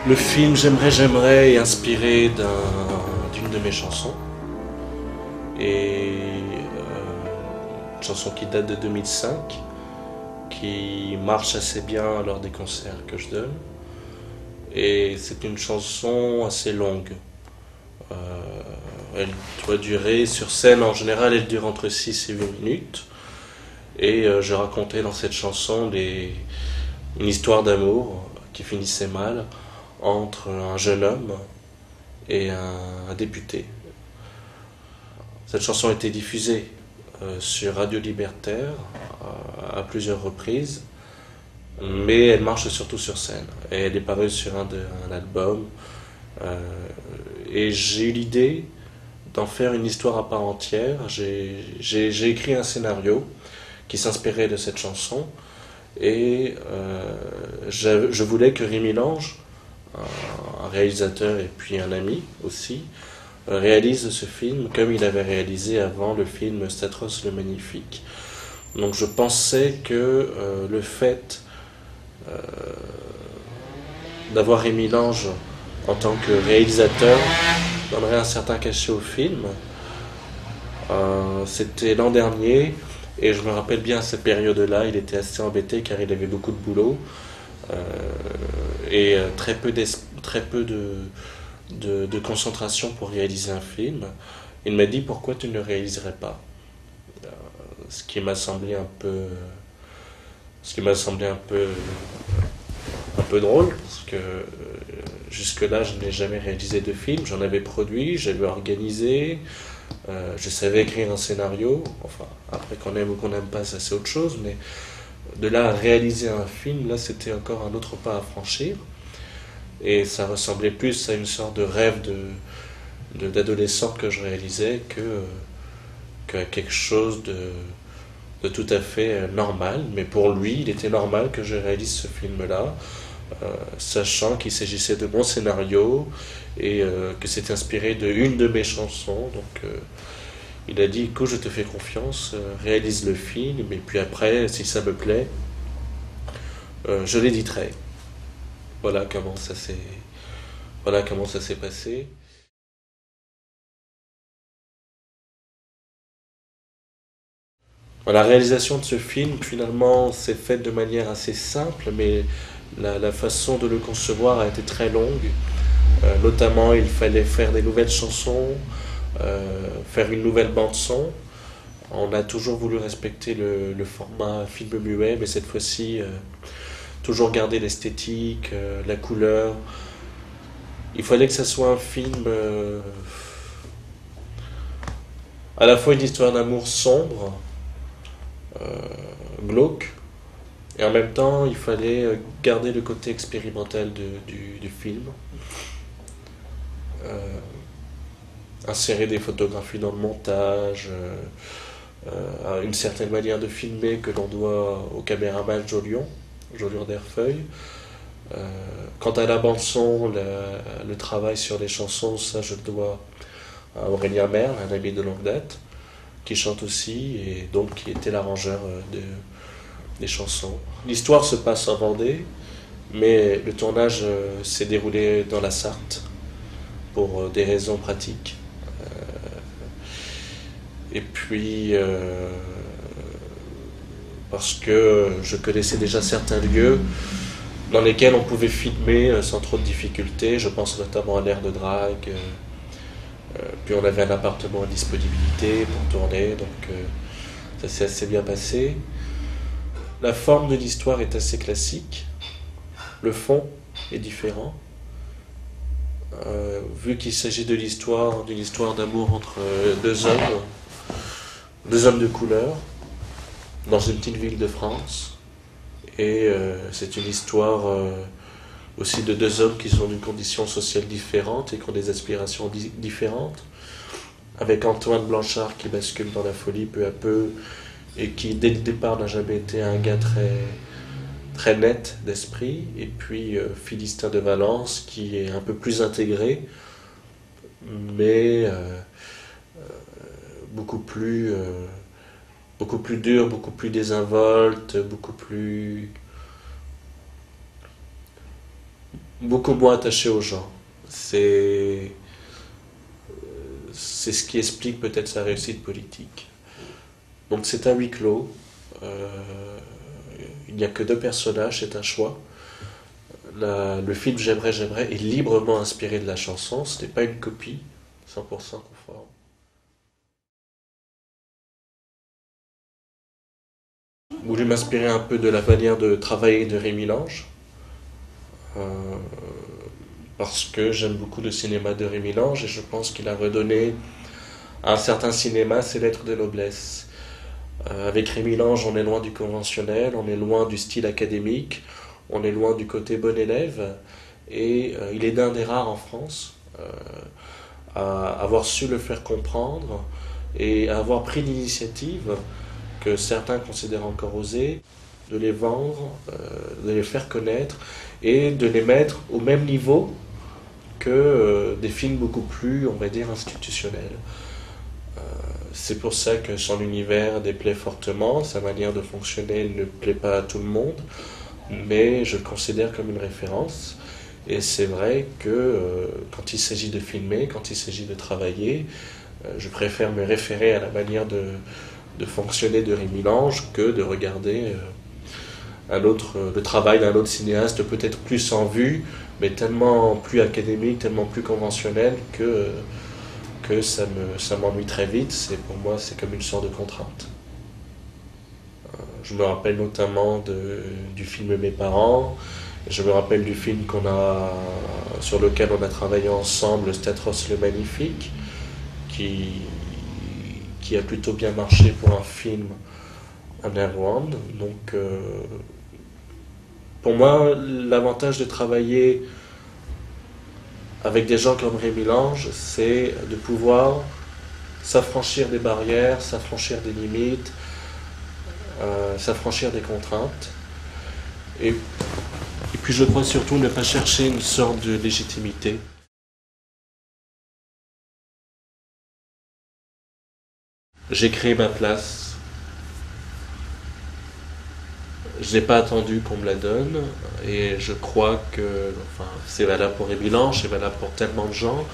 Le film J'aimerais est inspiré d'une de mes chansons. Et une chanson qui date de 2005, qui marche assez bien lors des concerts que je donne. Et c'est une chanson assez longue. Elle doit durer, sur scène en général, elle dure entre 6 et 8 minutes. Et je racontais dans cette chanson une histoire d'amour qui finissait mal entre un jeune homme et un député. Cette chanson a été diffusée sur Radio Libertaire à plusieurs reprises, mais elle marche surtout sur scène. Et elle est parue sur un album. Et j'ai eu l'idée d'en faire une histoire à part entière. J'ai écrit un scénario qui s'inspirait de cette chanson. Et je voulais que Rémi Lange, un réalisateur et puis un ami aussi, réalise ce film comme il avait réalisé avant le film Statros le Magnifique. Donc je pensais que le fait d'avoir Rémi Lange en tant que réalisateur donnerait un certain cachet au film. C'était l'an dernier et je me rappelle bien à cette période-là, il était assez embêté car il avait beaucoup de boulot et très peu de concentration pour réaliser un film. Il m'a dit pourquoi tu ne le réaliserais pas, ce qui m'a semblé un peu drôle parce que jusque-là je n'ai jamais réalisé de film. J'en avais produit, j'avais organisé, je savais écrire un scénario. Enfin, après qu'on aime ou qu'on n'aime pas, ça c'est autre chose, mais de là à réaliser un film, là c'était encore un autre pas à franchir. Et ça ressemblait plus à une sorte de rêve d'adolescent que je réalisais qu'à quelque chose de tout à fait normal. Mais pour lui, il était normal que je réalise ce film-là, sachant qu'il s'agissait de mon scénario et que c'était inspiré d'une de mes chansons. Donc il a dit, écoute, je te fais confiance, réalise le film, et puis après, si ça me plaît, je l'éditerai. Voilà comment ça s'est passé. La réalisation de ce film, finalement, s'est faite de manière assez simple, mais la façon de le concevoir a été très longue. Notamment, il fallait faire des nouvelles chansons, faire une nouvelle bande-son. On a toujours voulu respecter le format film muet, mais cette fois-ci, toujours garder l'esthétique, la couleur. Il fallait que ça soit un film à la fois une histoire d'amour sombre, glauque, et en même temps il fallait garder le côté expérimental du film, insérer des photographies dans le montage, une certaine manière de filmer que l'on doit au caméraman Jolion d'Erfeuil. Quant à la bande son, le travail sur les chansons, ça je le dois à Aurélien Merle, un ami de longue date, qui chante aussi et donc qui était l'arrangeur des chansons. L'histoire se passe en Vendée, mais le tournage s'est déroulé dans la Sarthe pour des raisons pratiques. Et puis parce que je connaissais déjà certains lieux dans lesquels on pouvait filmer sans trop de difficultés. Je pense notamment à l'aire de drague. Puis on avait un appartement à disponibilité pour tourner, donc ça s'est assez bien passé. La forme de l'histoire est assez classique. Le fond est différent. Vu qu'il s'agit d'une histoire d'amour entre deux hommes de couleur, dans une petite ville de France. Et c'est une histoire aussi de deux hommes qui sont d'une condition sociale différente et qui ont des aspirations différentes. Avec Antoine Blanchard qui bascule dans la folie peu à peu et qui dès le départ n'a jamais été un gars très net d'esprit. Et puis Philistin de Valence qui est un peu plus intégré, mais beaucoup plus dur, beaucoup plus désinvolte, beaucoup moins attaché aux gens. C'est c'est ce qui explique peut-être sa réussite politique. Donc c'est un huis clos. Euh, il n'y a que deux personnages, c'est un choix. Le film J'aimerais est librement inspiré de la chanson, ce n'est pas une copie, 100% conforme. J'ai voulu m'inspirer un peu de la manière de travailler de Rémi Lange, euh, parce que j'aime beaucoup le cinéma de Rémi Lange et je pense qu'il a redonné à un certain cinéma ses lettres de noblesse. Avec Rémi Lange, on est loin du conventionnel, on est loin du style académique, on est loin du côté bon élève, et il est l'un des rares en France à avoir su le faire comprendre et à avoir pris l'initiative que certains considèrent encore osée, de les vendre, de les faire connaître et de les mettre au même niveau que des films beaucoup plus, on va dire, institutionnels. C'est pour ça que son univers déplaît fortement, sa manière de fonctionner ne plaît pas à tout le monde, mais je le considère comme une référence. Et c'est vrai que quand il s'agit de filmer, quand il s'agit de travailler, je préfère me référer à la manière de fonctionner de Rémi Lange que de regarder le travail d'un autre cinéaste peut-être plus en vue, mais tellement plus académique, tellement plus conventionnel que ça m'ennuie très vite. Pour moi, c'est comme une sorte de contrainte. Je me rappelle notamment du film Mes parents. Je me rappelle du film sur lequel on a travaillé ensemble, Statros le Magnifique, qui a plutôt bien marché pour un film underground. Donc, pour moi, l'avantage de travailler avec des gens comme Rémi Lange, c'est de pouvoir s'affranchir des barrières, s'affranchir des limites, s'affranchir des contraintes. Et puis je crois surtout ne pas chercher une sorte de légitimité. J'ai créé ma place. Je n'ai pas attendu qu'on me la donne. Et je crois que, enfin, c'est valable pour Rémi Lange, c'est valable pour tellement de gens.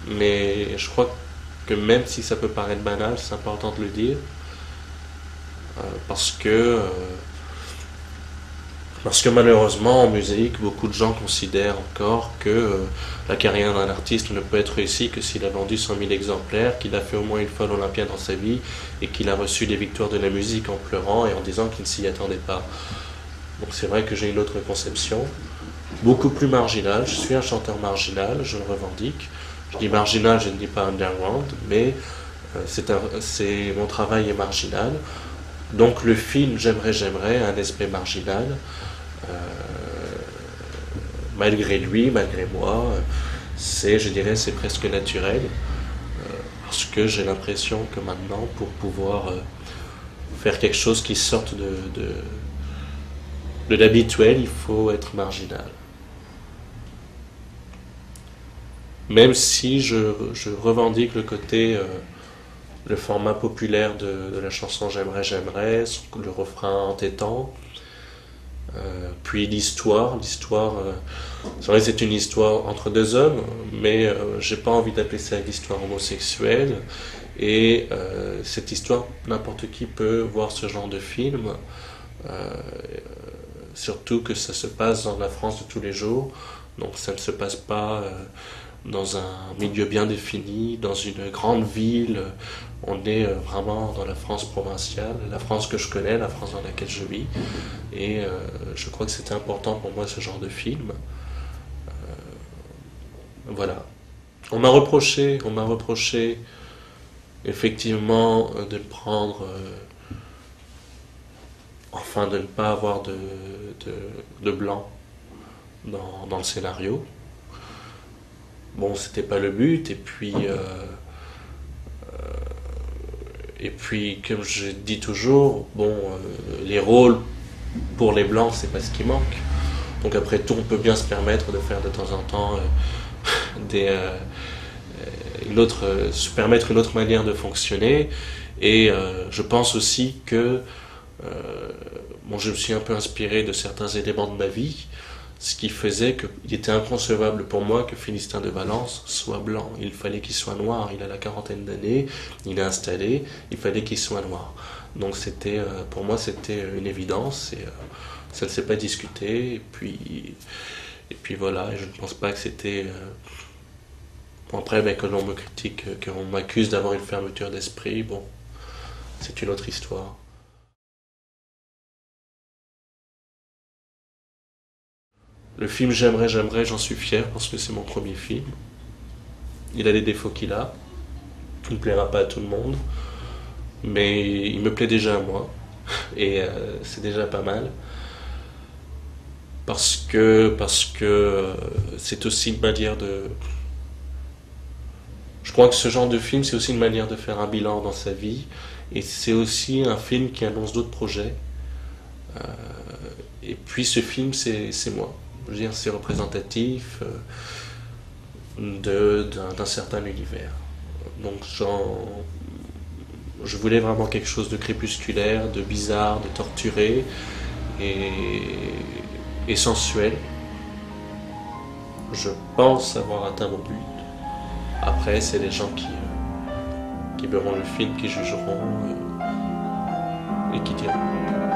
Mais je crois que même si ça peut paraître banal, c'est important de le dire. Parce que Parce que malheureusement, en musique, beaucoup de gens considèrent encore que la carrière d'un artiste ne peut être réussie que s'il a vendu 100 000 exemplaires, qu'il a fait au moins une fois l'Olympia dans sa vie et qu'il a reçu des victoires de la musique en pleurant et en disant qu'il ne s'y attendait pas. Donc c'est vrai que j'ai une autre conception, beaucoup plus marginale. Je suis un chanteur marginal, je le revendique. Je dis marginal, je ne dis pas underground, mais mon travail est marginal. Donc le film J'aimerais a un aspect marginal. Euh, Malgré lui, malgré moi, je dirais, c'est presque naturel, parce que j'ai l'impression que maintenant, pour pouvoir faire quelque chose qui sorte de l'habituel, il faut être marginal. Même si je revendique le format populaire de la chanson J'aimerais, le refrain entêtant, puis c'est vrai que c'est une histoire entre deux hommes, mais j'ai pas envie d'appeler ça l'histoire homosexuelle. Et cette histoire, n'importe qui peut voir ce genre de film, euh, surtout que ça se passe dans la France de tous les jours, donc ça ne se passe pas dans un milieu bien défini, dans une grande ville. On est vraiment dans la France provinciale, la France que je connais, la France dans laquelle je vis. Et je crois que c'était important pour moi ce genre de film. Voilà. On m'a reproché effectivement de le prendre, enfin de ne pas avoir de blanc dans le scénario. Bon, c'était pas le but, et puis comme je dis toujours, bon, les rôles pour les blancs, c'est pas ce qui manque. Donc après tout, on peut bien se permettre de faire de temps en temps se permettre une autre manière de fonctionner. Et je pense aussi que bon, je me suis un peu inspiré de certains éléments de ma vie. Ce qui faisait qu'il était inconcevable pour moi que Philistin de Valence soit blanc. Il fallait qu'il soit noir. Il a la quarantaine d'années, il est installé, il fallait qu'il soit noir. Donc c'était, pour moi, c'était une évidence et ça ne s'est pas discuté. Et puis voilà, et je ne pense pas que c'était... Bon, après, ben, que l'on me critique, qu'on m'accuse d'avoir une fermeture d'esprit, bon, c'est une autre histoire. Le film J'aimerais, j'aimerais, j'en suis fier parce que c'est mon premier film. Il a les défauts qu'il a. Il ne plaira pas à tout le monde. Mais il me plaît déjà à moi. Et c'est déjà pas mal. Parce que c'est aussi une manière de... Je crois que ce genre de film, c'est aussi une manière de faire un bilan dans sa vie. Et c'est aussi un film qui annonce d'autres projets. Euh, et puis ce film, c'est moi. Je veux dire, c'est représentatif d'un certain univers. Donc je voulais vraiment quelque chose de crépusculaire, de bizarre, de torturé et, et sensuel. Je pense avoir atteint mon but. Après, c'est les gens qui verront le film, qui jugeront et qui diront.